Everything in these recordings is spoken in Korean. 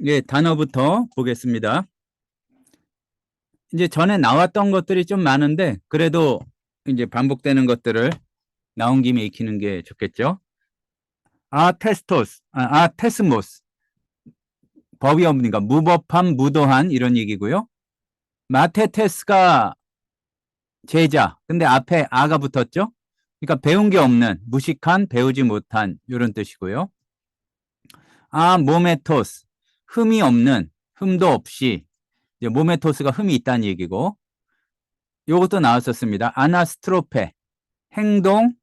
예, 단어부터 보겠습니다. 이제 전에 나왔던 것들이 좀 많은데 그래도 이제 반복되는 것들을 나온 김에 익히는 게 좋겠죠. 아테스모스, 법이 없으니까 무법함, 무도한 이런 얘기고요. 마테테스가 제자, 근데 앞에 아가 붙었죠. 그러니까 배운 게 없는, 무식한, 배우지 못한 이런 뜻이고요. 모메토스, 흠이 없는, 흠도 없이, 이제 모메토스가 흠이 있다는 얘기고, 요것도 나왔었습니다. 아나스트로페, 행동,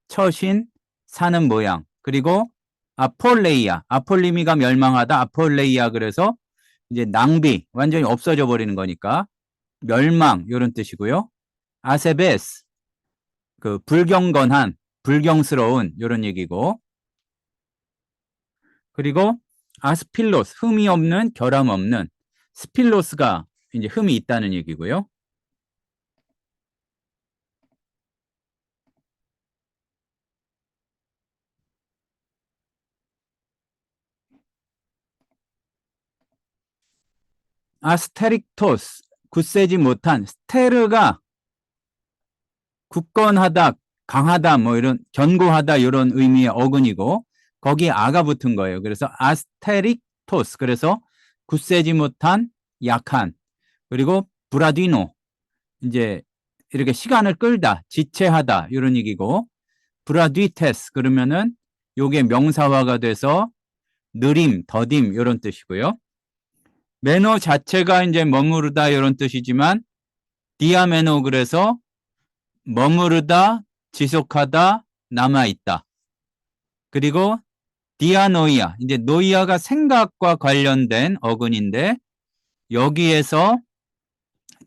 처신, 사는 모양. 그리고 아폴레이아, 아폴리미가 멸망하다, 아폴레이아 그래서 이제 낭비, 완전히 없어져 버리는 거니까 멸망 이런 뜻이고요. 아세베스, 그 불경건한, 불경스러운 이런 얘기고. 그리고 아스필로스, 흠이 없는, 결함 없는. 스필로스가 이제 흠이 있다는 얘기고요. 아스테릭토스, 굳세지 못한. 스테르가 굳건하다, 강하다, 뭐 이런 견고하다 이런 의미의 어근이고 거기에 아가 붙은 거예요. 그래서 아스테릭토스, 그래서 굳세지 못한, 약한. 그리고 브라디노, 이제 이렇게 시간을 끌다, 지체하다 이런 얘기고, 브라디테스 그러면은 요게 명사화가 돼서 느림, 더딤 이런 뜻이고요. 매너 자체가 이제 머무르다 이런 뜻이지만 디아메노 그래서 머무르다, 지속하다, 남아있다. 그리고 디아노이아, 이제 노이아가 생각과 관련된 어근인데 여기에서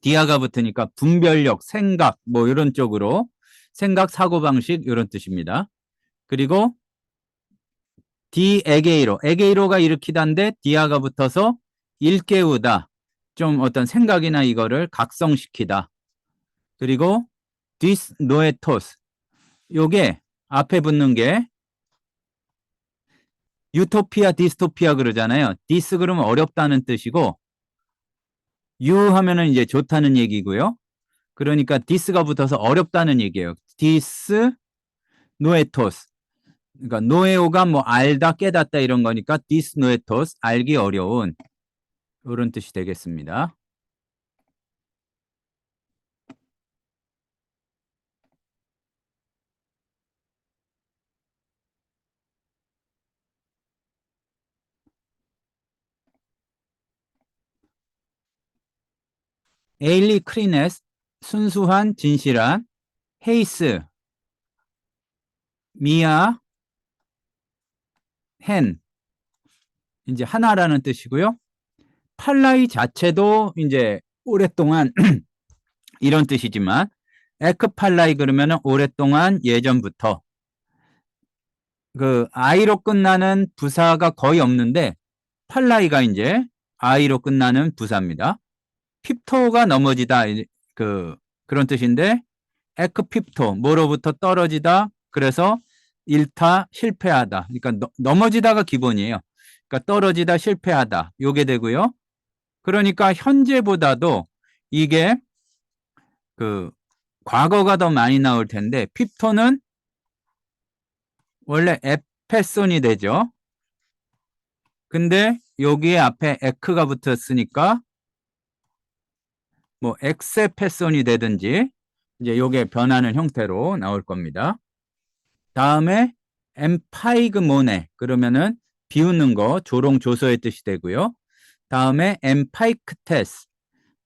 디아가 붙으니까 분별력, 생각 뭐 이런 쪽으로 생각, 사고방식 이런 뜻입니다. 그리고 디에게이로, 에게이로가 일으키다인데 디아가 붙어서 일깨우다, 좀 어떤 생각이나 이거를 각성시키다. 그리고 디스노에토스, 요게 앞에 붙는 게 유토피아, 디스토피아 그러잖아요. 디스 그러면 어렵다는 뜻이고 유 하면은 이제 좋다는 얘기고요. 그러니까 디스가 붙어서 어렵다는 얘기예요. 디스 노에토스. 그러니까 노에오가 뭐 알다, 깨닫다 이런 거니까 디스 노에토스, 알기 어려운 이런 뜻이 되겠습니다. 에일리 크리네스, 순수한, 진실한. 헤이스, 미아, 헨, 이제 하나라는 뜻이고요. 팔라이 자체도 이제 오랫동안 이런 뜻이지만 에크팔라이 그러면은 오랫동안, 예전부터. 그 아이로 끝나는 부사가 거의 없는데 팔라이가 이제 아이로 끝나는 부사입니다. 핍토가 넘어지다, 그 그런 뜻인데 에크핍토, 뭐로부터 떨어지다. 그래서 일타, 실패하다. 그러니까 넘어지다가 기본이에요. 그러니까 떨어지다, 실패하다. 요게 되고요. 그러니까 현재보다도 이게 그 과거가 더 많이 나올 텐데 핍토는 원래 에페손이 되죠. 근데 여기에 앞에 에크가 붙었으니까 뭐 엑세페손이 되든지 이제 요게 변하는 형태로 나올 겁니다. 다음에 엠파이그모네 그러면은 비웃는 거, 조롱조소의 뜻이 되고요. 다음에 엠파이크테스,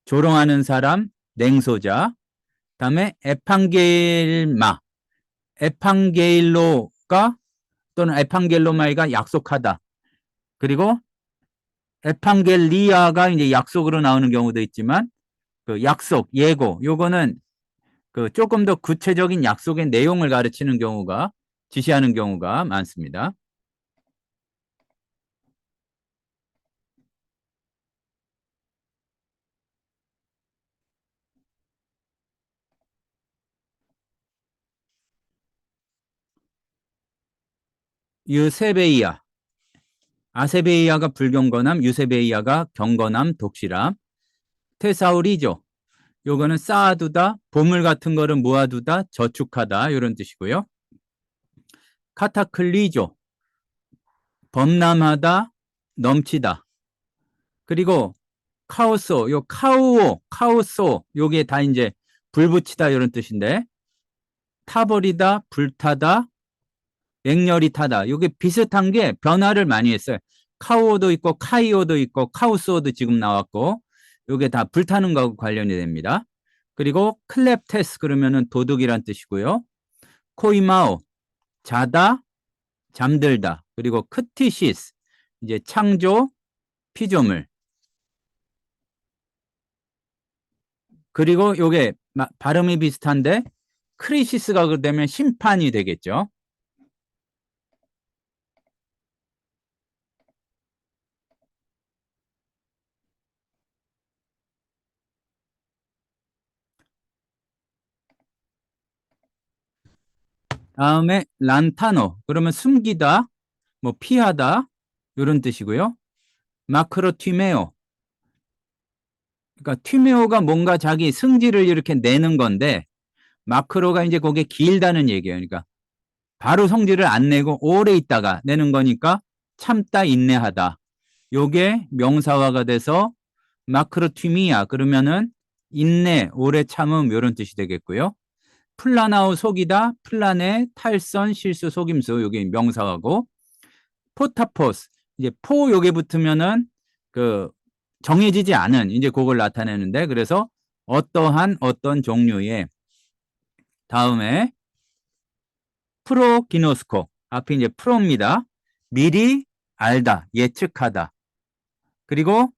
조롱하는 사람, 냉소자. 다음에 에판겔마, 에판게일로가 또는 에판겔로마이가 약속하다. 그리고 에판겔리아가 이제 약속으로 나오는 경우도 있지만 그 약속, 예고, 요거는 그 조금 더 구체적인 약속의 내용을 가르치는 경우가, 지시하는 경우가 많습니다. 유세베이아, 아세베이아가 불경건함, 유세베이아가 경건함, 독실함. 테사우리죠. 요거는 쌓아두다, 보물 같은 거를 모아두다, 저축하다 이런 뜻이고요. 카타클리죠. 범람하다, 넘치다. 그리고 카오소, 요 카우오, 카오소 요게 다 이제 불붙이다 이런 뜻인데 타버리다, 불타다, 맹렬히 타다. 요게 비슷한 게 변화를 많이 했어요. 카오도 있고 카이오도 있고 카우스오도 지금 나왔고 요게 다 불타는 거하고 관련이 됩니다. 그리고 클랩테스 그러면은 도둑이란 뜻이고요. 코이마오 자다, 잠들다. 그리고 크티시스 이제 창조, 피조물. 그리고 요게 발음이 비슷한데 크리시스가 되면 심판이 되겠죠. 다음에 란타노 그러면 숨기다, 뭐 피하다 이런 뜻이고요. 마크로 튀메오 그러니까 튀메오가 뭔가 자기 승질을 이렇게 내는 건데 마크로가 이제 그게 길다는 얘기예요. 그러니까 바로 성질을 안 내고 오래 있다가 내는 거니까 참다 인내하다. 요게 명사화가 돼서 마크로튀미야 그러면은 인내, 오래 참음 이런 뜻이 되겠고요. 플라나우 속이다, 플라네, 탈선, 실수, 속임수 요게 명사화고 포타포스 이제 포 요게 붙으면은 그 정해지지 않은 이제 그걸 나타내는데 그래서 어떠한 어떤 종류의 다음에 프로기노스코 앞에 이제 프로입니다. 미리 알다, 예측하다. 그리고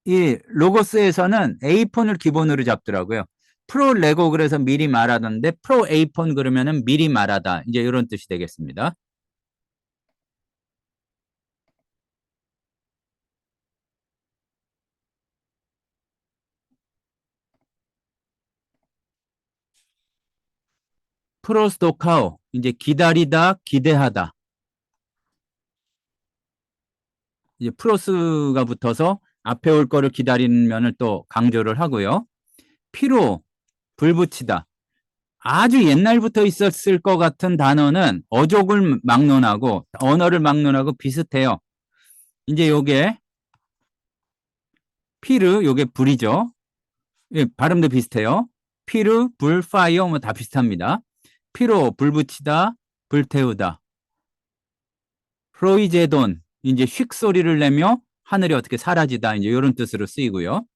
이 로고스에서는 A폰을 기본으로 잡더라고요. 프로 레고 그래서 미리 말하던데 프로 A폰 그러면은 미리 말하다. 이제 이런 뜻이 되겠습니다. 프로스토카오 이제 기다리다, 기대하다. 이제 프로스가 붙어서 앞에 올 거를 기다리는 면을 또 강조를 하고요. 피로 불붙이다. 아주 옛날부터 있었을 것 같은 단어는 어족을 막론하고 언어를 막론하고 비슷해요. 이제 요게 피르 요게 불이죠. 예, 발음도 비슷해요. 피르, 불, 파이어 뭐 다 비슷합니다. 피로 불 붙이다, 불 태우다. 프로이제돈 이제 휙 소리를 내며 하늘이 어떻게 사라지다 이제 이런 뜻으로 쓰이고요.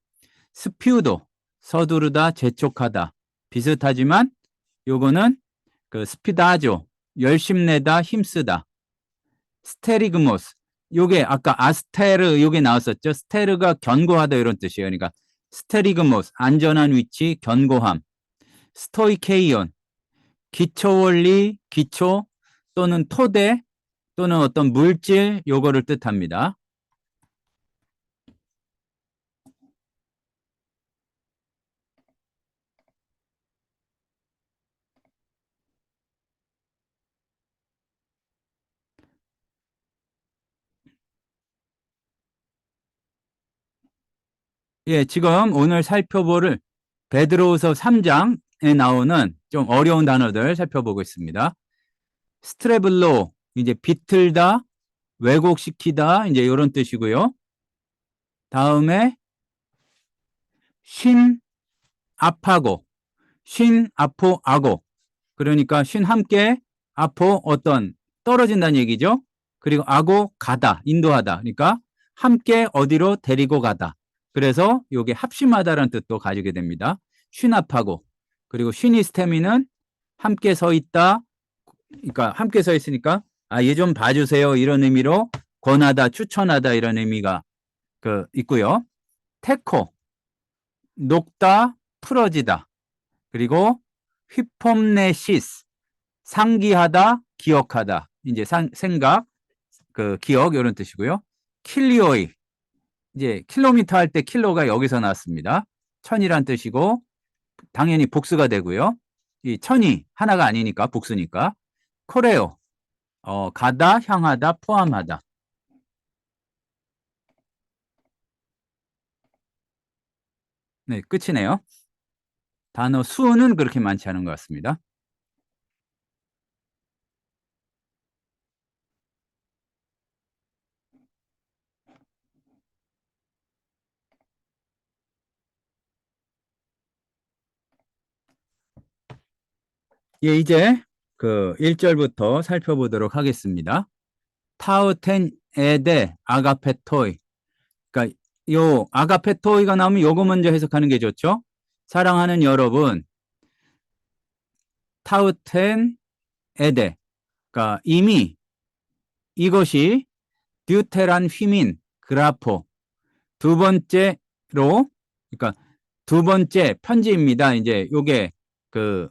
스피우도 서두르다, 재촉하다. 비슷하지만 요거는 그 스피다죠. 열심내다, 힘쓰다. 스테리그모스. 요게 아까 아스테르 요게 나왔었죠. 스테르가 견고하다 이런 뜻이에요. 그러니까 스테리그모스 안전한 위치, 견고함. 스토이케이온 기초 원리, 기초 또는 토대 또는 어떤 물질 요거를 뜻합니다. 예, 지금 오늘 살펴볼 베드로후서 3장에 나오는 좀 어려운 단어들 살펴보고 있습니다. 스트레블로 이제 비틀다, 왜곡시키다 이제 이런 뜻이고요. 다음에 신 앞하고 신 앞포 아고 그러니까 신 함께 앞포 어떤 떨어진다는 얘기죠. 그리고 아고 가다 인도하다 그러니까 함께 어디로 데리고 가다. 그래서 이게 합심하다라는 뜻도 가지게 됩니다. 신 앞하고 그리고 시니스테미는 함께 서 있다. 그러니까 함께 서 있으니까 얘 좀 봐주세요 이런 의미로 권하다 추천하다 이런 의미가 그 있고요. 테코 녹다 풀어지다 그리고 휘폼네시스 상기하다 기억하다 이제 생각 그 기억 이런 뜻이고요. 킬리오이 이제 킬로미터 할 때 킬로가 여기서 나왔습니다. 천이란 뜻이고 당연히 복수가 되고요. 이 천이 하나가 아니니까 복수니까 코레오 가다, 향하다, 포함하다. 네, 끝이네요. 단어 수는 그렇게 많지 않은 것 같습니다. 예, 이제 그 1절부터 살펴보도록 하겠습니다. 타우텐 에데 아가페토이. 그러니까 요 아가페토이가 나오면 요거 먼저 해석하는 게 좋죠. 사랑하는 여러분, 타우텐 에데. 그러니까 이미 이것이 듀테란 휘민 그라포 두 번째로, 그러니까 두 번째 편지입니다. 이제 요게 그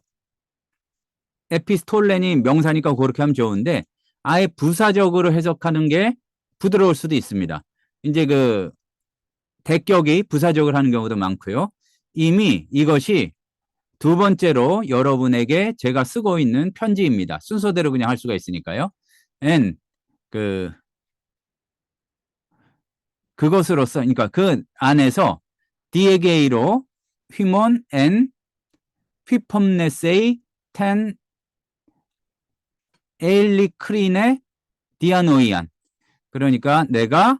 에피스톨렌이 명사니까 그렇게 하면 좋은데 아예 부사적으로 해석하는 게 부드러울 수도 있습니다. 이제 그 대격이 부사적으로 하는 경우도 많고요. 이미 이것이 두 번째로 여러분에게 제가 쓰고 있는 편지입니다. 순서대로 그냥 할 수가 있으니까요. and 그것으로서, 그러니까 그 안에서 디에게이로 휘몬 앤 휘펌네세이 텐 에일리크린의 디아노이안. 그러니까 내가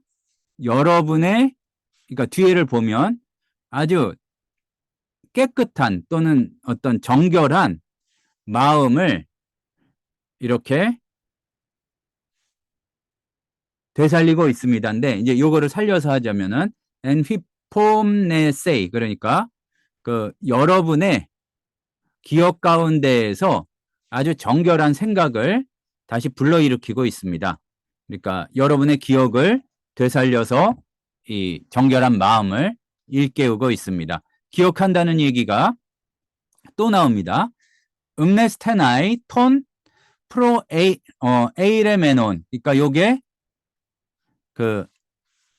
여러분의, 그러니까 뒤에를 보면 아주 깨끗한 또는 어떤 정결한 마음을 이렇게 되살리고 있습니다인데, 이제 요거를 살려서 하자면은 엔휘폼네세이, 그러니까 그 여러분의 기억 가운데에서 아주 정결한 생각을 다시 불러일으키고 있습니다. 그러니까 여러분의 기억을 되살려서 이 정결한 마음을 일깨우고 있습니다. 기억한다는 얘기가 또 나옵니다. 음네스테나이 톤 프로 에이레메논. 그러니까 요게 그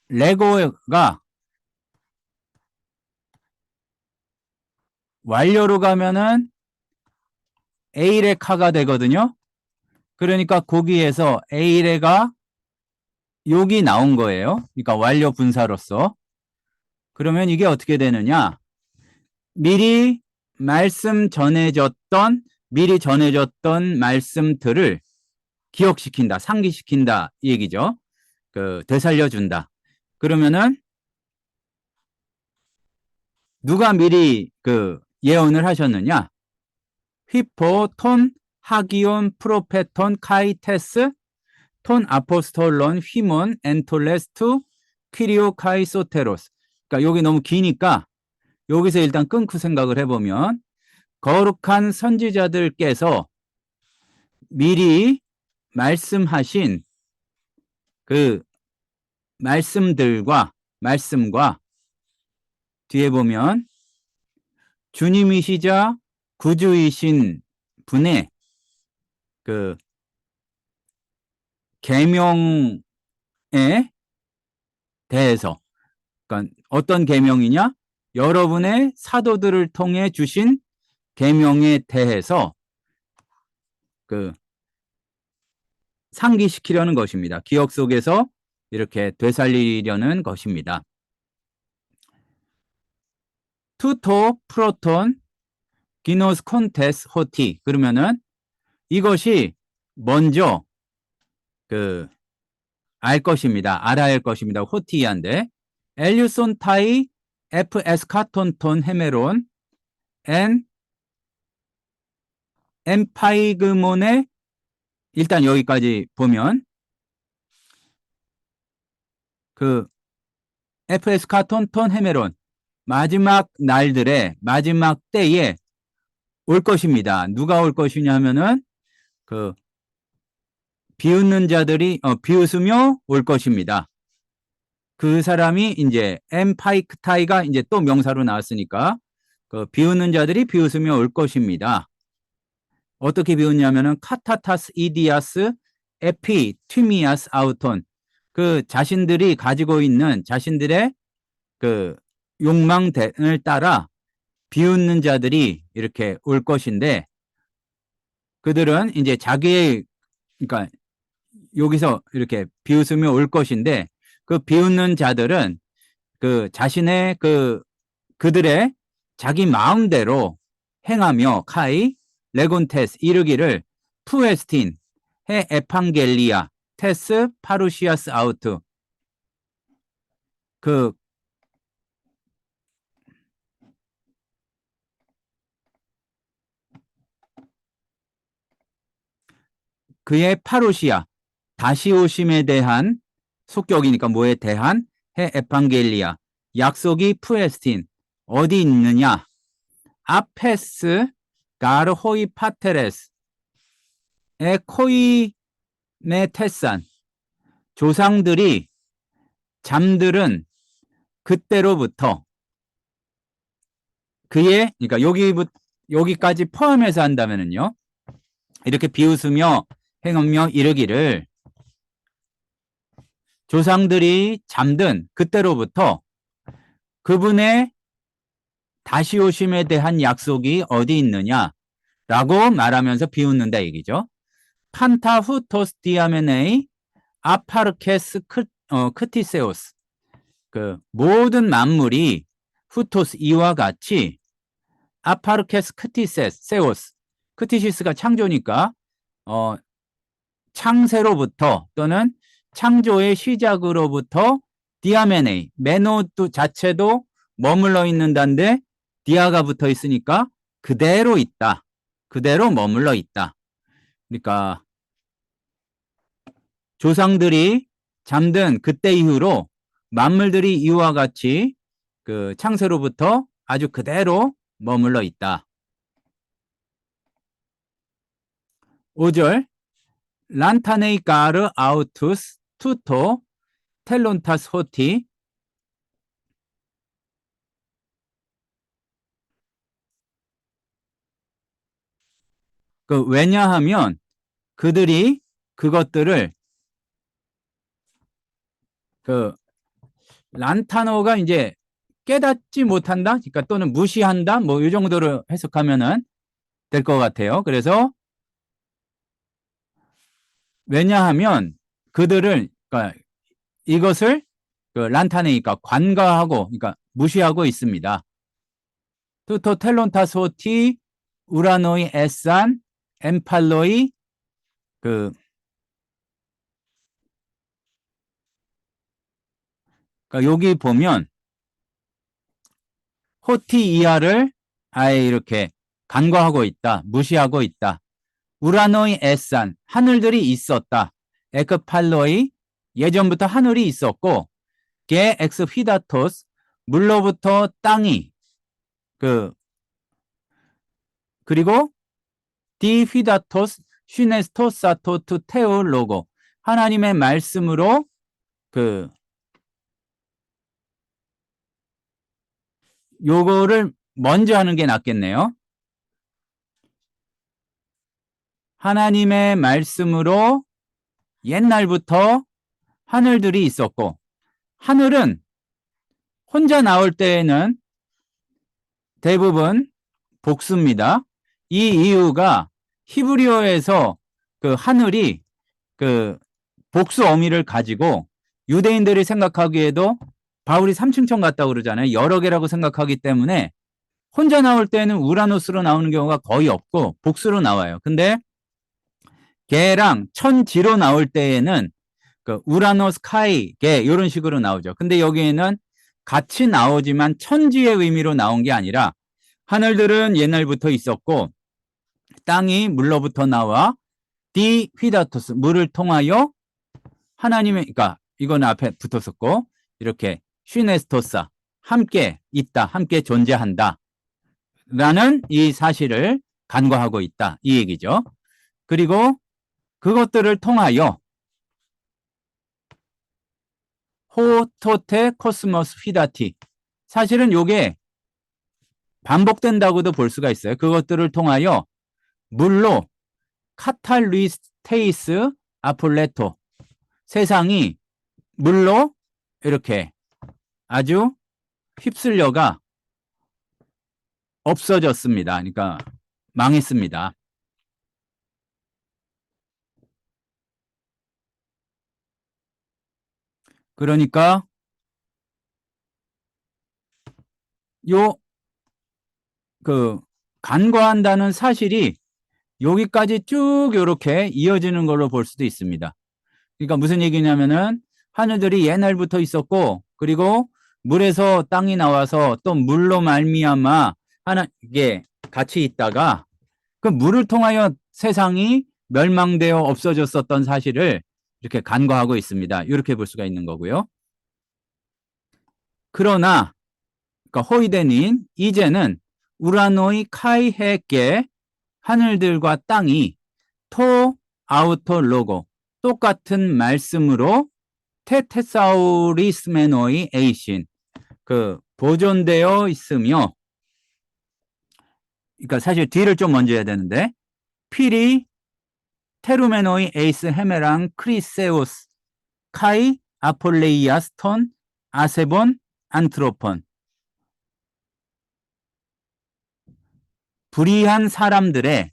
레고가 완료로 가면은 에이레카가 되거든요. 그러니까 거기에서 에이레가 욕이 나온 거예요. 그러니까 완료 분사로서. 그러면 이게 어떻게 되느냐? 미리 미리 전해졌던 말씀들을 기억시킨다, 상기시킨다 이 얘기죠. 되살려준다. 그러면은 누가 미리 예언을 하셨느냐? 휘포 톤 하기온 프로페톤 카이테스 톤 아포스톨론 휘몬 엔톨레스투 퀴리오 카이소테로스. 그러니까 여기 너무 기니까 여기서 일단 끊고 생각을 해보면 거룩한 선지자들께서 미리 말씀하신 그 말씀과 뒤에 보면 주님이시자 구주이신 분의 그 계명에 대해서, 그러니까 어떤 계명이냐? 여러분의 사도들을 통해 주신 계명에 대해서 상기시키려는 것입니다. 기억 속에서 이렇게 되살리려는 것입니다. 투토 프로톤 기노스 콘테스 호티. 그러면은 이것이 먼저 알 것입니다. 알아야 할 것입니다. 호티한데 엘류손타이 에프 에스카톤톤 헤메론 엔 엠파이그몬의, 일단 여기까지 보면 에프 에스카톤톤 헤메론 마지막 날들의 마지막 때에 올 것입니다. 누가 올 것이냐 하면은 비웃는 자들이 비웃으며 올 것입니다. 그 사람이 이제 엠파이크타이가 이제 또 명사로 나왔으니까 비웃는 자들이 비웃으며 올 것입니다. 어떻게 비웃냐면은 카타타스 이디아스 에피 튀미아스 아우톤. 자신들이 가지고 있는 자신들의 욕망을 따라 비웃는 자들이 이렇게 올 것인데, 그들은 이제 그러니까 여기서 이렇게 비웃으며 올 것인데 그 비웃는 자들은 그 자신의 그들의 자기 마음대로 행하며 카이 레곤테스 이르기를 푸에스틴 해 에판겔리아 테스 파루시아스 아우트 그 그의 파루시아 다시 오심에 대한 속격이니까 뭐에 대한 해 에판겔리아 약속이 푸에스틴 어디 있느냐 아페스 가르호이 파테레스 에 코이 메테산 조상들이 잠들은 그때로부터 그의 그러니까 여기까지 포함해서 한다면은요 이렇게 비웃으며 행하며 이르기를 조상들이 잠든 그때로부터 그분의 다시 오심에 대한 약속이 어디 있느냐라고 말하면서 비웃는다 얘기죠. 판타후토스 디아메네이 아파르케스 크티세오스 그 모든 만물이 후토스 이와 같이 아파르케스 크티세오스 크티시스가 창조니까 창세로부터 또는 창조의 시작으로부터 디아메네이 메노도 자체도 머물러 있는다는데 디아가 붙어 있으니까 그대로 있다. 그대로 머물러 있다. 그러니까 조상들이 잠든 그때 이후로 만물들이 이와 같이 그 창세로부터 아주 그대로 머물러 있다. 5절 란타네이 까르 아우투스 투토 텔론타스 호티 왜냐하면 그들이 그것들을 란타노가 이제 깨닫지 못한다, 그러니까 또는 무시한다, 뭐 이 정도로 해석하면은 될 것 같아요. 그래서 왜냐하면 그들을 그러니까 이것을 란타네니까 관가하고 그러니까 무시하고 있습니다. 투토 텔론타소티 우라노이 에산 엠팔로이 그러니까 여기 보면 호티 이하를 아예 이렇게 간과하고 있다, 무시하고 있다. 우라노이 에산 하늘들이 있었다. 에크팔로이 예전부터 하늘이 있었고 게 엑스 휘다토스 물로부터 땅이 그리고 디 휘다토스 슈네스토사토투 테올로고 하나님의 말씀으로 요거를 먼저 하는 게 낫겠네요. 하나님의 말씀으로 옛날부터 하늘들이 있었고 하늘은 혼자 나올 때에는 대부분 복수입니다. 이 이유가 히브리어에서 하늘이 복수 어미를 가지고 유대인들이 생각하기에도 바울이 삼층천 같다고 그러잖아요. 여러 개라고 생각하기 때문에 혼자 나올 때는 우라노스로 나오는 경우가 거의 없고 복수로 나와요. 근데 개랑 천지로 나올 때에는 우라노스 카이 개 이런 식으로 나오죠. 근데 여기에는 같이 나오지만 천지의 의미로 나온 게 아니라 하늘들은 옛날부터 있었고 땅이 물로부터 나와 디 휘다토스 물을 통하여 하나님의 그러니까 이건 앞에 붙었었고 이렇게 슈네스토사 함께 있다, 함께 존재한다 라는 이 사실을 간과하고 있다 이 얘기죠. 그리고 그것들을 통하여 호토테 코스모스 휘다티 사실은 요게 반복된다고도 볼 수가 있어요. 그것들을 통하여 물로 카탈리스테이스 아폴레토 세상이 물로 이렇게 아주 휩쓸려가 없어졌습니다. 그러니까 망했습니다. 그러니까 요 그 간과한다는 사실이 여기까지 쭉 이렇게 이어지는 걸로 볼 수도 있습니다. 그러니까 무슨 얘기냐면은 하늘들이 옛날부터 있었고, 그리고 물에서 땅이 나와서 또 물로 말미암아 하나 이게 같이 있다가 그 물을 통하여 세상이 멸망되어 없어졌었던 사실을 이렇게 간과하고 있습니다. 이렇게 볼 수가 있는 거고요. 그러나 그러니까 호이데닌 이제는 우라노이 카이헤께 하늘들과 땅이 토 아우토 로고 똑같은 말씀으로 테테사우리스메노이 에이신 그 보존되어 있으며, 그러니까 사실 뒤를 좀 먼저 해야 되는데 피리 테루메노이 에이스 헤메랑 크리세우스 카이 아폴레이아스톤 아세본 안트로폰 불의한 사람들의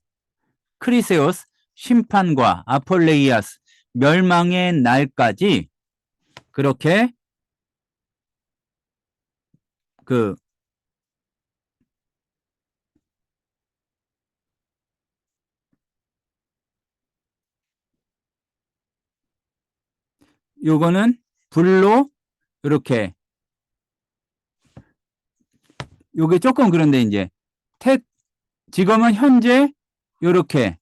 크리세우스 심판과 아폴레이아스 멸망의 날까지 그렇게 그 요거는 불로 이렇게 요게 조금 그런데 이제 지금은 현재 이렇게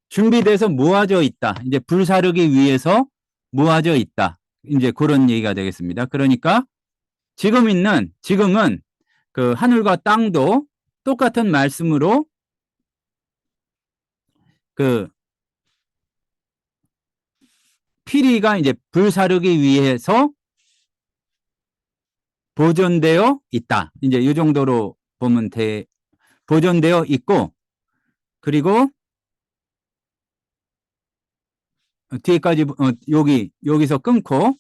준비돼서 모아져 있다. 이제 불사르기 위해서 모아져 있다. 이제 그런 얘기가 되겠습니다. 그러니까 지금은 그 하늘과 땅도 똑같은 말씀으로 그 피리가 이제 불사르기 위해서 보존되어 있다. 이제 이 정도로 보면 보존되어 있고, 그리고 뒤에까지 여기서 끊고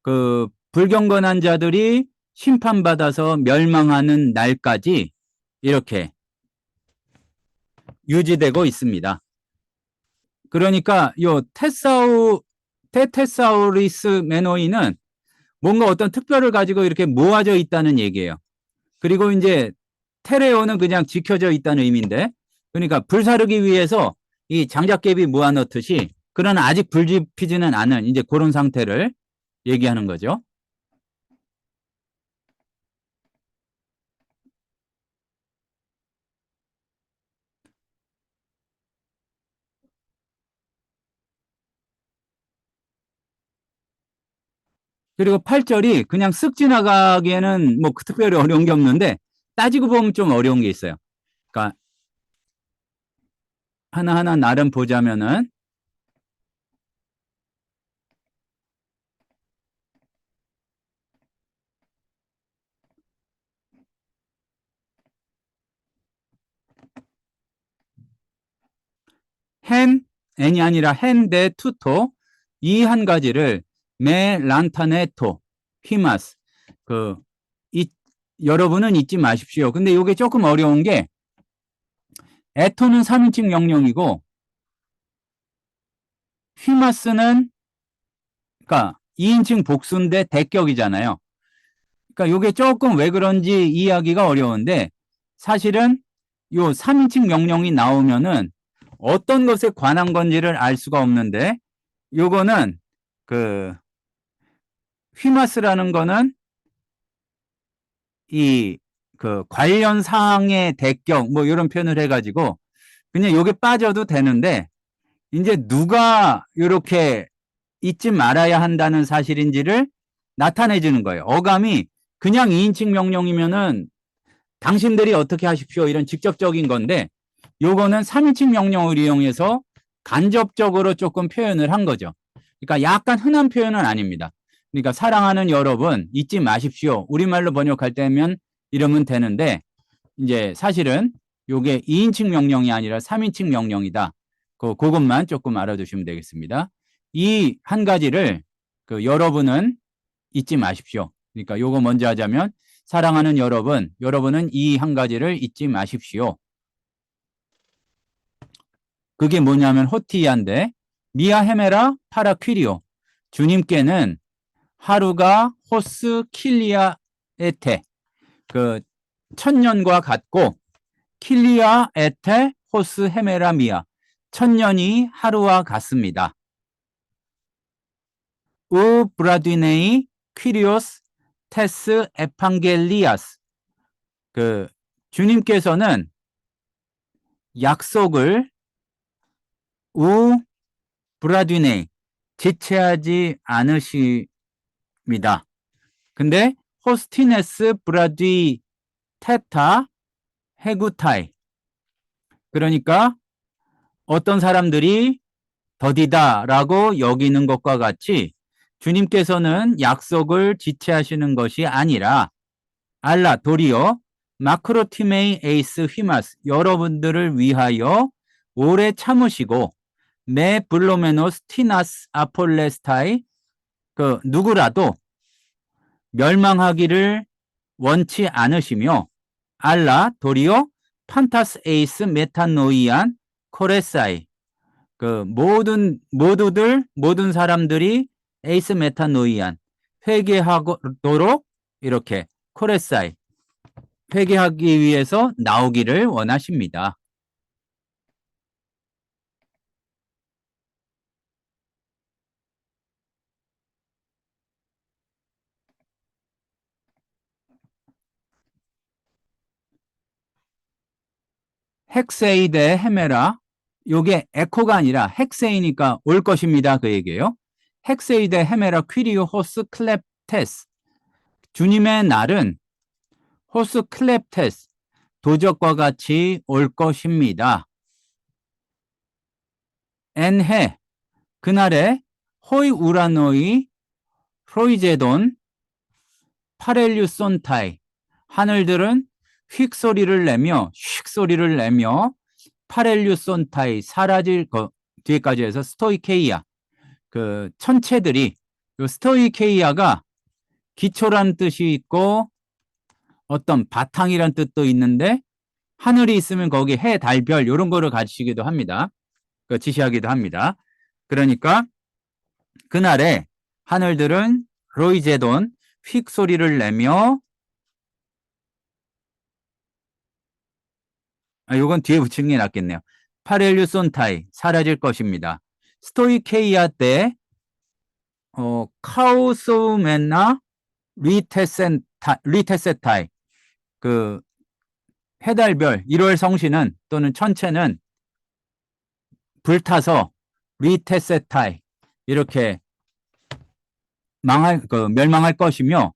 그 불경건한 자들이 심판받아서 멸망하는 날까지 이렇게 유지되고 있습니다. 그러니까 요 테테사우리스 메노이는 뭔가 어떤 특별을 가지고 이렇게 모아져 있다는 얘기예요. 그리고 이제 테레오는 그냥 지켜져 있다는 의미인데, 그러니까 불사르기 위해서 이 장작개비 모아놓듯이, 그러나 아직 불 지피지는 않은 이제 그런 상태를 얘기하는 거죠. 그리고 8절이 그냥 쓱 지나가기에는 뭐 특별히 어려운 게 없는데 따지고 보면 좀 어려운 게 있어요. 그러니까 하나하나 나름 보자면은 n이 아니라 헨데 투토 이 한 가지를 메 란타네토 히마스 여러분은 잊지 마십시오. 근데 이게 조금 어려운 게 에토는 3인칭 명령이고 휘마스는 그러니까 2인칭 복수인데 대격이잖아요. 그러니까 이게 조금 왜 그런지 이해하기가 어려운데 사실은 요 3인칭 명령이 나오면은 어떤 것에 관한 건지를 알 수가 없는데 요거는 그 휘마스라는 거는 이 그 관련 사항의 대격 뭐 이런 표현을 해가지고 그냥 요게 빠져도 되는데 이제 누가 이렇게 잊지 말아야 한다는 사실인지를 나타내 주는 거예요. 어감이 그냥 2인칭 명령이면은 당신들이 어떻게 하십시오 이런 직접적인 건데 요거는 3인칭 명령을 이용해서 간접적으로 조금 표현을 한 거죠. 그러니까 약간 흔한 표현은 아닙니다. 그러니까 사랑하는 여러분 잊지 마십시오. 우리말로 번역할 때면 이러면 되는데 이제 사실은 요게 2인칭 명령이 아니라 3인칭 명령이다. 그것만 조금 알아두시면 되겠습니다. 이 한 가지를 여러분은 잊지 마십시오. 그러니까 요거 먼저 하자면 사랑하는 여러분은 이 한 가지를 잊지 마십시오. 그게 뭐냐면 호티아인데 미아 헤메라 파라 퀴리오 주님께는 하루가 호스 킬리아 에테, 그 천년과 같고, 킬리아 에테 호스 헤메라미아, 천년이 하루와 같습니다. 우 브라디네이 퀴리오스 테스 에판겔리아스, 그 주님께서는 약속을 우 브라디네이 지체하지 않으십니다. 근데 호스티네스 브라디 테타 헤구타이, 그러니까 어떤 사람들이 더디다라고 여기는 것과 같이 주님께서는 약속을 지체하시는 것이 아니라 알라 도리어 마크로티메이 에이스 휘마스, 여러분들을 위하여 오래 참으시고 메 블로메노스 티나스 아폴레스타이, 그 누구라도 멸망하기를 원치 않으시며 알라 도리어 판타스 에이스 메타노이안 코레사이, 그 모든 사람들이 에이스 메타노이안, 회개하도록 이렇게 코레사이, 회개하기 위해서 나오기를 원하십니다. 헥세이 대 헤메라, 요게 에코가 아니라 헥세이니까 올 것입니다, 그 얘기예요. 헥세이 대 헤메라 퀴리오 호스 클랩테스, 주님의 날은 호스 클랩테스, 도적과 같이 올 것입니다. 엔해, 그날에 호이 우라노이 프로이제돈 파렐류손타이, 하늘들은 휙 소리를 내며 휙 소리를 내며 파렐류손타이, 사라질 거 뒤에까지 해서 스토이케이아, 그 천체들이, 요 스토이케이아가 기초란 뜻이 있고 어떤 바탕이란 뜻도 있는데, 하늘이 있으면 거기 해, 달, 별 이런 거를 가지시기도 합니다. 그 지시하기도 합니다. 그러니까 그날에 하늘들은 로이제돈 휙 소리를 내며, 요건 뒤에 붙이는 게 낫겠네요. 파렐류손타이, 사라질 것입니다. 스토이케이아 때 카우소멘나 리테세타이, 그 해달별 1월 성신은 또는 천체는 불타서 리테세타이, 이렇게 멸망할 것이며,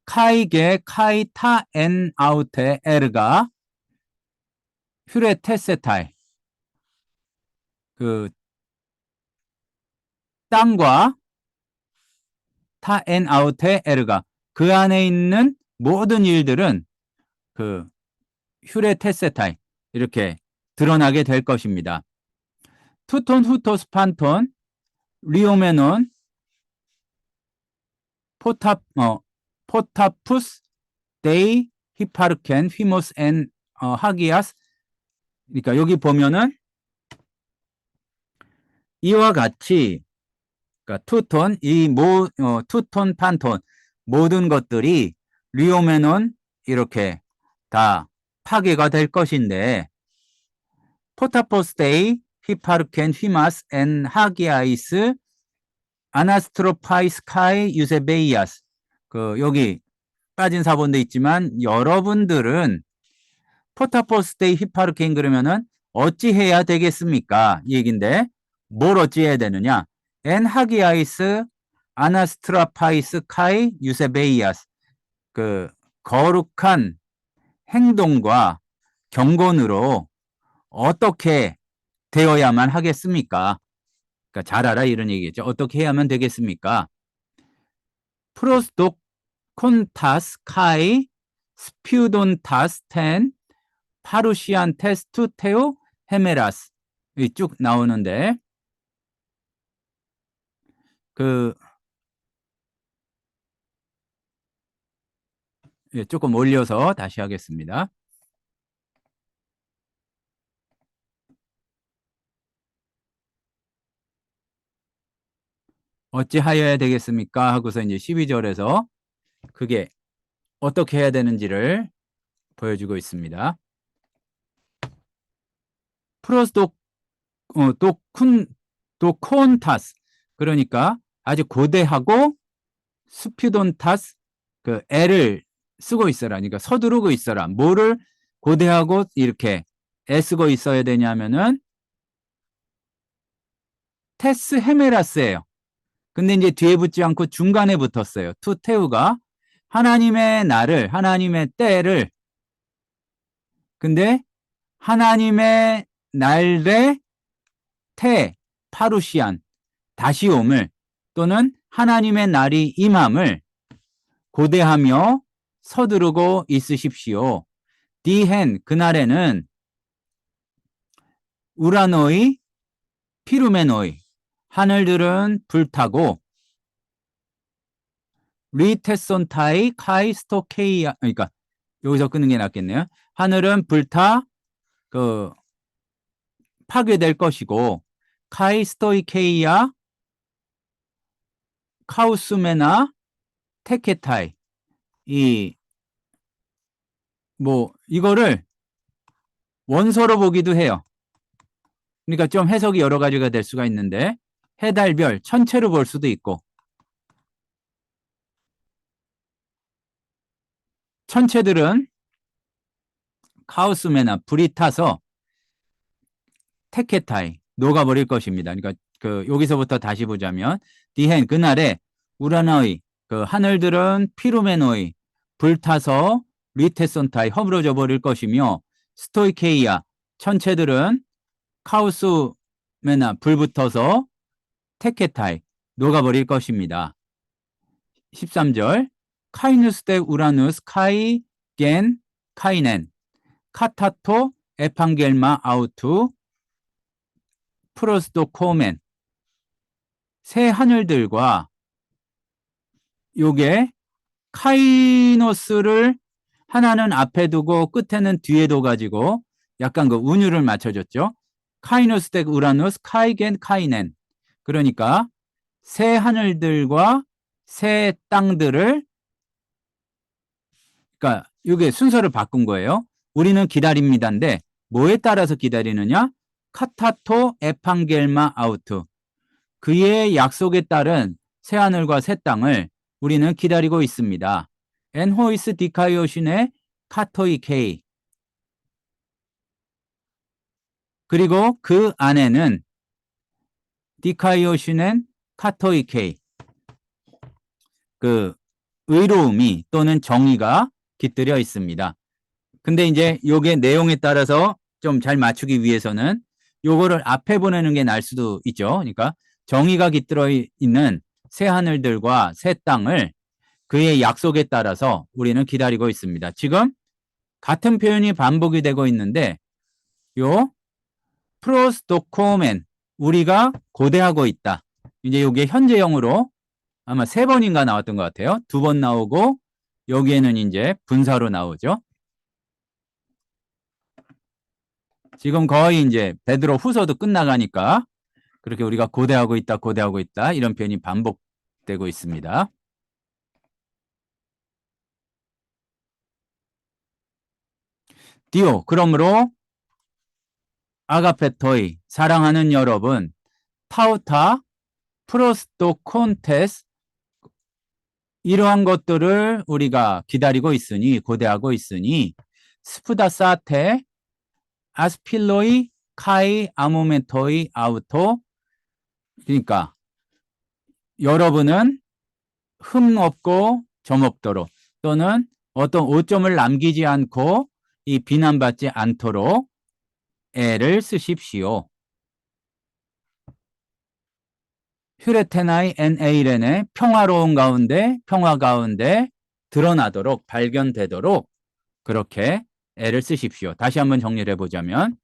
카이게 카이타 엔 아우테 에르가 휴레테세타이, 그 땅과 타 엔 아우테 에르가, 그 안에 있는 모든 일들은 그 휴레테세타이, 이렇게 드러나게 될 것입니다. 투톤 후토스 판톤 리오메논 포타푸스 데이 히파르켄 휘모스 앤 하기아스, 그러니까 여기 보면은 이와 같이, 그러니까 투톤, 투톤 판톤 모든 것들이 리오메논 이렇게 다 파괴가 될 것인데, 포타포스 데이 히파르켄 휘마스 앤 하기아이스 아나스트로파이스카이 유세베이아스, 그 여기 빠진 사본도 있지만 여러분들은 포타포스테이 히파르케인 그러면은 어찌해야 되겠습니까? 이 얘긴데 뭘 어찌해야 되느냐? 엔 하기아이스 아나스트라파이스 카이 유세베이아스, 그 거룩한 행동과 경건으로 어떻게 되어야만 하겠습니까? 그러니까 잘 알아, 이런 얘기겠죠. 어떻게 해야만 되겠습니까? 프로스독 콘타스 카이 스퓨돈타스 텐 파루시안 테스투 테오 헤메라스, 쭉 나오는데, 그 조금 올려서 다시 하겠습니다. 어찌하여야 되겠습니까? 하고서 이제 12절에서 그게 어떻게 해야 되는지를 보여주고 있습니다. 프로스 도콘타스. 그러니까 아주 고대하고 스피돈타스, 그 애를 쓰고 있어라. 그러니까 서두르고 있어라. 뭐를 고대하고 이렇게 애쓰고 있어야 되냐면은 테스 헤메라스예요. 근데 이제 뒤에 붙지 않고 중간에 붙었어요. 투테우가 하나님의 날을, 하나님의 때를, 근데 하나님의 날의 파루시안, 다시 옴을, 또는 하나님의 날이 임함을 고대하며 서두르고 있으십시오. 디헨, 그날에는 우라노이, 피루메노이, 하늘들은 불타고 리테손타이 카이스토케이아, 그러니까 여기서 끊는 게 낫겠네요. 하늘은 불타 그 파괴될 것이고 카이스토이케이아 카우스메나 테케타이, 이거를 원서로 보기도 해요. 그러니까 좀 해석이 여러 가지가 될 수가 있는데 해달별 천체로 볼 수도 있고, 천체들은 카우스메나 불이 타서 테케타이 녹아버릴 것입니다. 그러니까 여기서부터 다시 보자면 디헨, 그날에 우라노이, 그 하늘들은 피루메노이 불타서 리테손타이 허물어져 버릴 것이며 스토이케이아 천체들은 카우스메나 불붙어서 테케타이 녹아버릴 것입니다. 13절 카이누스 데 우라누스 카이 겐 카이넨 카타토 에판겔마 아우투 프로스도 코멘, 새 하늘들과 요게 카이노스를 하나는 앞에 두고 끝에는 뒤에 둬가지고 약간 그 운율을 맞춰줬죠. 카이노스 덱 우라누스 카이겐 카이넨, 그러니까 새 하늘들과 새 땅들을, 그러니까 이게 순서를 바꾼 거예요. 우리는 기다립니다인데 뭐에 따라서 기다리느냐? 카타토 에판겔마 아우트, 그의 약속에 따른 새하늘과 새 땅을 우리는 기다리고 있습니다. 엔호이스 디카이오신의 카토이 케이, 그리고 그 안에는 디카이오신의 카토이 케이, 그 의로움이 또는 정의가 깃들여 있습니다. 근데 이제 요게 내용에 따라서 좀 잘 맞추기 위해서는 요거를 앞에 보내는 게 나을 수도 있죠. 그러니까 정의가 깃들어 있는 새 하늘들과 새 땅을 그의 약속에 따라서 우리는 기다리고 있습니다. 지금 같은 표현이 반복이 되고 있는데 요 프로스도코멘, 우리가 고대하고 있다. 이제 요게 현재형으로 아마 3번인가 나왔던 것 같아요. 2번 나오고 여기에는 이제 분사로 나오죠. 지금 거의 이제 베드로 후서도 끝나가니까 그렇게 우리가 고대하고 있다, 고대하고 있다 이런 표현이 반복되고 있습니다. 디오, 그러므로 아가페토이, 사랑하는 여러분, 타우타, 프로스토 콘테스, 이러한 것들을 우리가 기다리고 있으니, 고대하고 있으니, 스푸다사테, 아스필로이, 카이, 아모멘토이, 아우토, 그러니까 여러분은 흠 없고 점 없도록, 또는 어떤 오점을 남기지 않고 이 비난받지 않도록 애를 쓰십시오. 휴레테나이 엔 에이렌의 평화로운 가운데, 평화 가운데 드러나도록, 발견되도록 그렇게 애를 쓰십시오. 다시 한번 정리를 해보자면,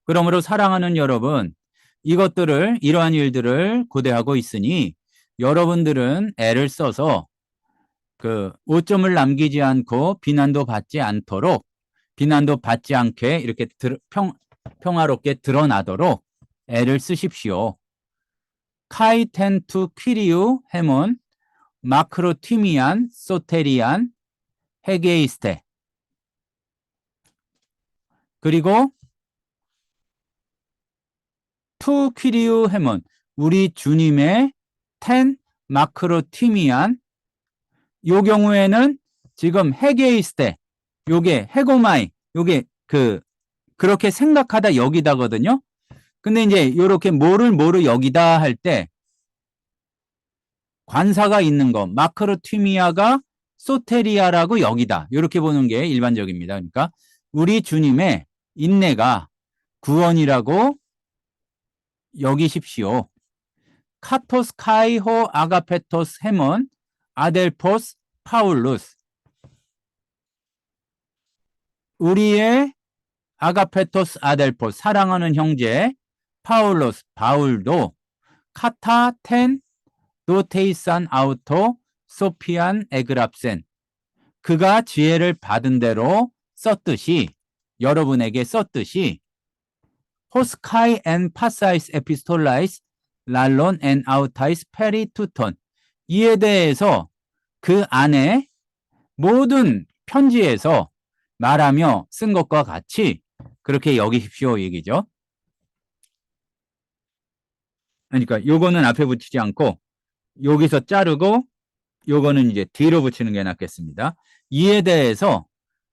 그러므로 사랑하는 여러분, 이러한 일들을 고대하고 있으니 여러분들은 애를 써서 그 오점을 남기지 않고 비난도 받지 않도록, 비난도 받지 않게 이렇게 평화롭게 드러나도록 애를 쓰십시오. 카이텐투 퀴리우 헤몬 마크로티미안 소테리안 헤게이스테. 그리고 투 퀴리우 헤몬 우리 주님의 텐 마크로티미안 요 경우에는 지금 헤게이스테 요게 헤고마이 요게 그렇게 생각하다 여기다거든요. 근데 이제 요렇게 뭐를 여기다 할 때 관사가 있는 거 마크로티미아가 소테리아라고 여기다 요렇게 보는 게 일반적입니다. 그러니까 우리 주님의 인내가 구원이라고 여기십시오. 카토스 카이호 아가페토스 헤몬 아델포스 파울루스 우리의 아가페토스 아델포스 사랑하는 형제 파울로스 바울도 카타 텐 노테이산 아우토 소피안 에그랍센 그가 지혜를 받은 대로 썼듯이 여러분에게 썼듯이 호스카이 앤 파사이스 에피스톨라이스 랄론 앤 아우타이스 페리투톤 이에 대해서 그 안에 모든 편지에서 말하며 쓴 것과 같이 그렇게 여기십시오 얘기죠. 그러니까 요거는 앞에 붙이지 않고 여기서 자르고 요거는 이제 뒤로 붙이는 게 낫겠습니다. 이에 대해서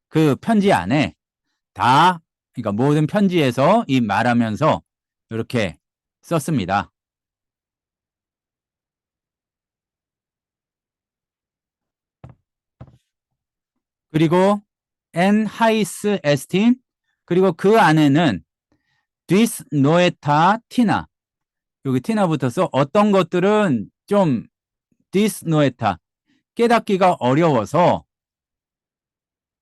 그 편지 안에 다 그러니까 모든 편지에서 이 말하면서 이렇게 썼습니다. 그리고 엔 하이스 에스틴 그리고 그 안에는 디스 노에타 티나 여기 티나 붙어서 어떤 것들은 좀 디스 노에타 깨닫기가 어려워서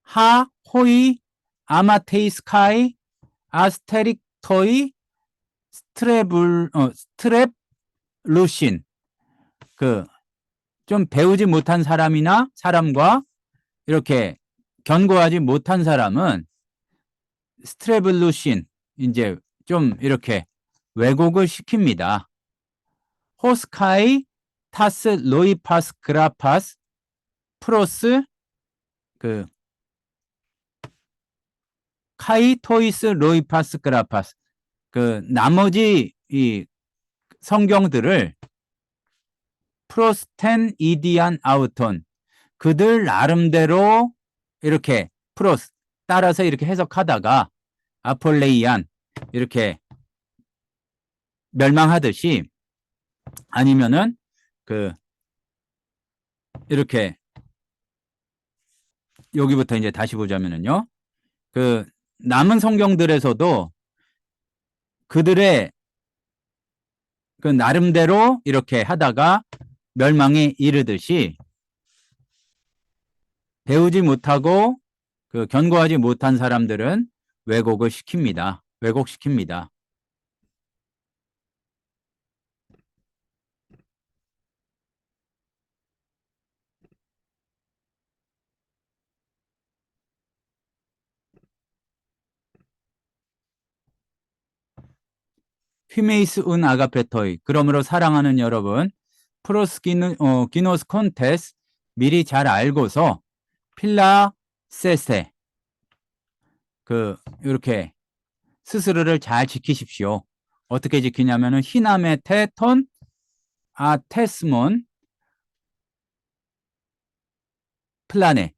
하 호이 아마테이스카이 아스테릭토이 스트랩루신 좀 배우지 못한 사람이나 사람과 이렇게 견고하지 못한 사람은 스트레블루신 이제 좀 이렇게 왜곡을 시킵니다. 호스카이 타스 로이파스 그라파스 프로스 카이 토이스 로이파스 그라파스 나머지 이 성경들을 프로스텐 이디안 아우톤 그들 나름대로 이렇게 프로스 따라서 이렇게 해석하다가 아폴레이안 이렇게 멸망하듯이 아니면은 이렇게 여기부터 이제 다시 보자면은요. 남은 성경들에서도 그들의 나름대로 이렇게 하다가 멸망에 이르듯이 배우지 못하고 견고하지 못한 사람들은 왜곡을 시킵니다. 왜곡시킵니다. 휘메이스 운 아가페토이 그러므로 사랑하는 여러분 기노스 콘테스 미리 잘 알고서 필라 세세 이렇게 스스로를 잘 지키십시오. 어떻게 지키냐면은 히남의 테톤 아테스몬 플라네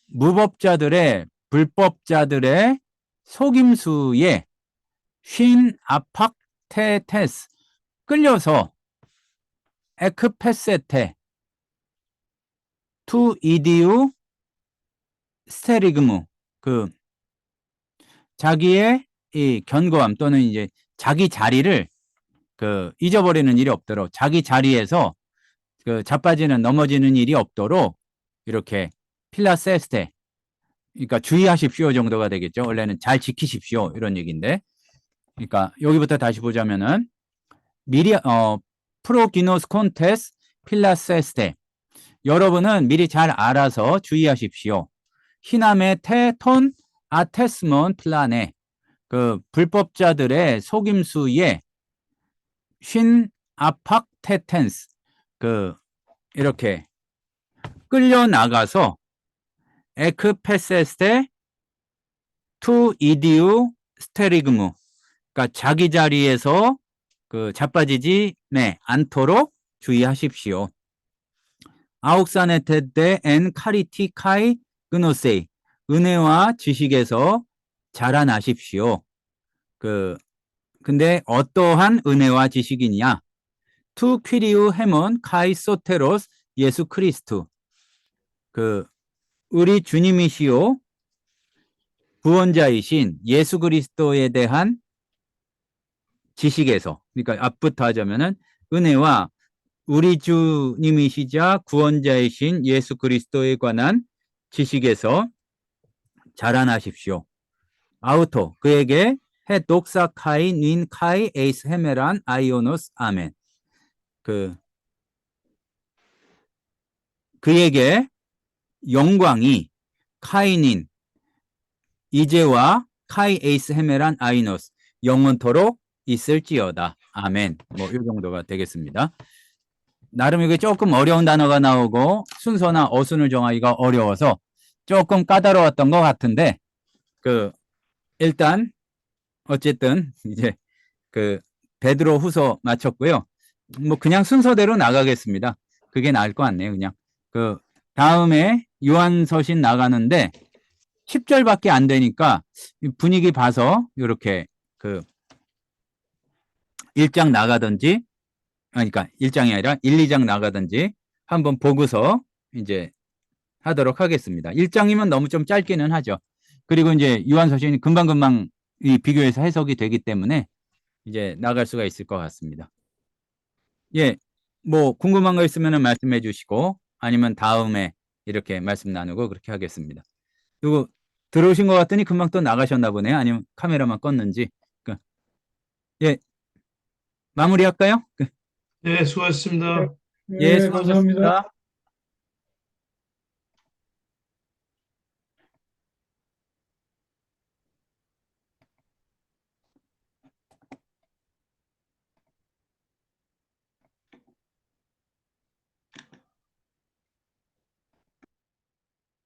무법자들의 불법자들의 속임수에 쉰 아팍테테스 끌려서 에크페세테 투 이디우 스테리그무 자기의 이 견고함 또는 이제 자기 자리를 잊어버리는 일이 없도록 자기 자리에서 자빠지는 넘어지는 일이 없도록 이렇게 필라세스테 그러니까 주의하십시오 정도가 되겠죠. 원래는 잘 지키십시오 이런 얘기인데 그러니까 여기부터 다시 보자면은 미리 프로기노스 콘테스 필라세스테 여러분은 미리 잘 알아서 주의하십시오. 히남의 테톤 아테스몬 플라네 불법자들의 속임수에 쉰 아팍테텐스 이렇게 끌려 나가서 에크페세스테 투 이디우 스테리그무, 그러니까 자기 자리에서 자빠지지 않도록 주의하십시오. 아옥사네테데 엔 카리티 카이 그노세이, 은혜와 지식에서 자라나십시오. 근데 어떠한 은혜와 지식이냐? 투 퀴리우 헤몬 카이 소테로스 예수 크리스투, 우리 주님이시요 구원자이신 예수 그리스도에 대한 지식에서, 그러니까 앞부터 하자면은 은혜와 우리 주님이시자 구원자이신 예수 그리스도에 관한 지식에서 자라나십시오. 아우토, 그에게 해 독사 카이 닌 카이 에이스 헤메란 아이오노스 아멘. 그에게 영광이 카이닌 이제와 카이 에이스 헤메란 아이노스 영원토록 있을지어다. 아멘. 뭐 이 정도가 되겠습니다. 나름 이게 조금 어려운 단어가 나오고 순서나 어순을 정하기가 어려워서 조금 까다로웠던 것 같은데, 일단 어쨌든 이제 베드로 후서 마쳤고요. 뭐 그냥 순서대로 나가겠습니다. 그게 나을 것 같네요. 그냥 다음에 요한서신 나가는데 10절밖에 안 되니까 분위기 봐서 이렇게 1장 나가든지, 그러니까 1장이 아니라 1, 2장 나가든지 한번 보고서 이제 하도록 하겠습니다. 1장이면 너무 좀 짧기는 하죠. 그리고 이제 요한서신이 금방금방 비교해서 해석이 되기 때문에 이제 나갈 수가 있을 것 같습니다. 예, 뭐 궁금한 거 있으면 말씀해 주시고 아니면 다음에 이렇게 말씀 나누고 그렇게 하겠습니다. 그리고 들어오신 것 같더니 금방 또 나가셨나 보네요. 아니면 카메라만 껐는지. 예, 마무리할까요? 네, 수고하셨습니다. 예, 네, 감사합니다. 수고하셨습니다.